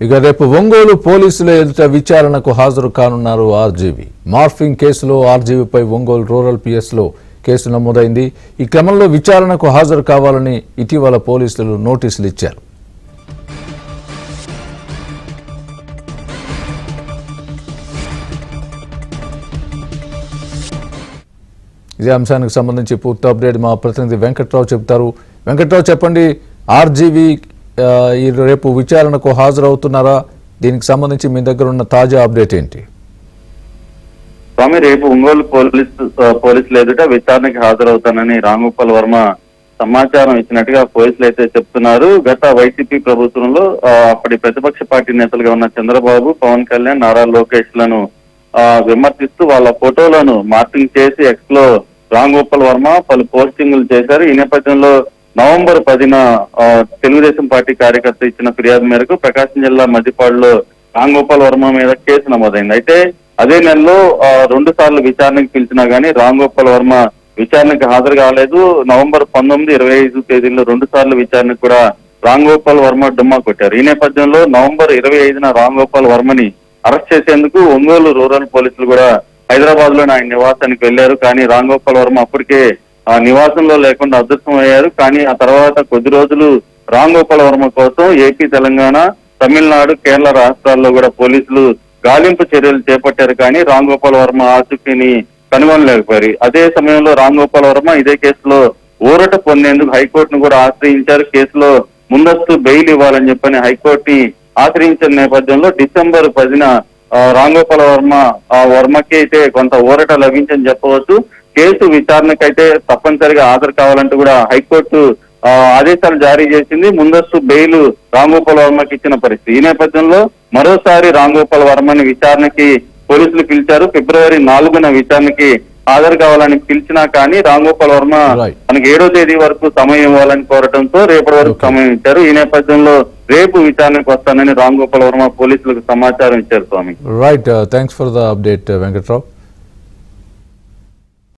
ఇక రేపు ఒంగోలు పోలీసుల ఎదుట విచారణకు హాజరు కానున్నారు ఆర్జీవీ. మార్ఫింగ్ కేసులో ఆర్జీవీపై ఒంగోలు రూరల్ పిఎస్లో కేసు నమోదైంది. ఈ క్రమంలో విచారణకు హాజరు కావాలని ఇటీవల పోలీసులు నోటీసులు ఇచ్చారు. ఇదే అంశానికి సంబంధించి పూర్తి అప్డేట్ మా ప్రతినిధి వెంకట్రావు చెబుతారు. వెంకట్రావు, చెప్పండి, ఆర్జీవీ రేపు విచారణకు హాజరవుతున్నారా? దీనికి సంబంధించి మీ దగ్గర ఉన్న తాజా అప్డేట్ ఏంటి? స్వామి, రేపు ఒంగోలు పోలీసులు ఎదుట విచారణకి హాజరవుతానని రాంగోపాల్ వర్మ సమాచారం ఇచ్చినట్టుగా పోలీసులు అయితే చెప్తున్నారు. గత వైసీపీ ప్రభుత్వంలో అప్పటి ప్రతిపక్ష పార్టీ నేతలుగా ఉన్న చంద్రబాబు, పవన్ కళ్యాణ్, నారా లోకేష్ లను విమర్శిస్తూ వాళ్ళ ఫోటోలను మార్పింగ్ చేసి ఎక్స్ లో రాంగోపాల్ వర్మ పలు పోస్టింగులు చేశారు. ఈ నేపథ్యంలో నవంబర్ 10న తెలుగుదేశం పార్టీ కార్యకర్త ఇచ్చిన ఫిర్యాదు మేరకు ప్రకాశం జిల్లా మద్దిపాడులో రాంగోపాల్ వర్మ మీద కేసు నమోదైంది. అయితే అదే నెలలో 2 సార్లు విచారణకు పిలిచినా గానీ రాంగోపాల్ వర్మ విచారణకు హాజరు కాలేదు. నవంబర్ 19, 25 తేదీల్లో 2 సార్లు విచారణకు కూడా రాంగోపాల్ వర్మ డుమ్మా కొట్టారు. ఈ నేపథ్యంలో నవంబర్ 25న రాంగోపాల్ వర్మని అరెస్ట్ చేసేందుకు ఒంగోలు రూరల్ పోలీసులు కూడా హైదరాబాద్ లోని ఆయన నివాసానికి వెళ్లారు. కానీ రాంగోపాల్ వర్మ అప్పటికే ఆ నివాసంలో లేకుండా అదృశ్యమయ్యారు. కానీ ఆ తర్వాత కొద్ది రోజులు రాంగోపాల్ వర్మ కోసం ఏపీ, తెలంగాణ, తమిళనాడు, కేరళ రాష్ట్రాల్లో కూడా పోలీసులు గాలింపు చర్యలు చేపట్టారు. కానీ రాంగోపాల్ వర్మ ఆచూకీని కనుగొనలేకపోయారు. అదే సమయంలో రాంగోపాల్ వర్మ ఇదే కేసులో ఊరట పొందేందుకు హైకోర్టును కూడా ఆశ్రయించారు. కేసులో ముందస్తు బెయిల్ ఇవ్వాలని చెప్పని హైకోర్టుని ఆశ్రయించిన నేపథ్యంలో డిసెంబర్ 10న రాంగోపాల్ వర్మకి అయితే కొంత ఊరట లభించని చెప్పవచ్చు. కేసు విచారణకైతే తప్పనిసరిగా హాజరు కావాలంటూ కూడా హైకోర్టు ఆదేశాలు జారీ చేసింది. ముందస్తు బెయిల్ రాంగోపాల్ వర్మకి ఇచ్చిన పరిస్థితి. ఈ నేపథ్యంలో మరోసారి రాంగోపాల్ వర్మని విచారణకి పోలీసులు పిలిచారు. ఫిబ్రవరి 4న విచారణకి హాజరు కావాలని పిలిచినా కానీ రాంగోపాల్ వర్మ మనకి 7వ తేదీ వరకు సమయం ఇవ్వాలని కోరడంతో రేపటి వరకు సమయం ఇచ్చారు. ఈ నేపథ్యంలో రేపు విచారణకు వస్తానని రాంగోపాల్ వర్మ పోలీసులకు సమాచారం ఇచ్చారు. Swami, right, thanks for the update Venkatrao.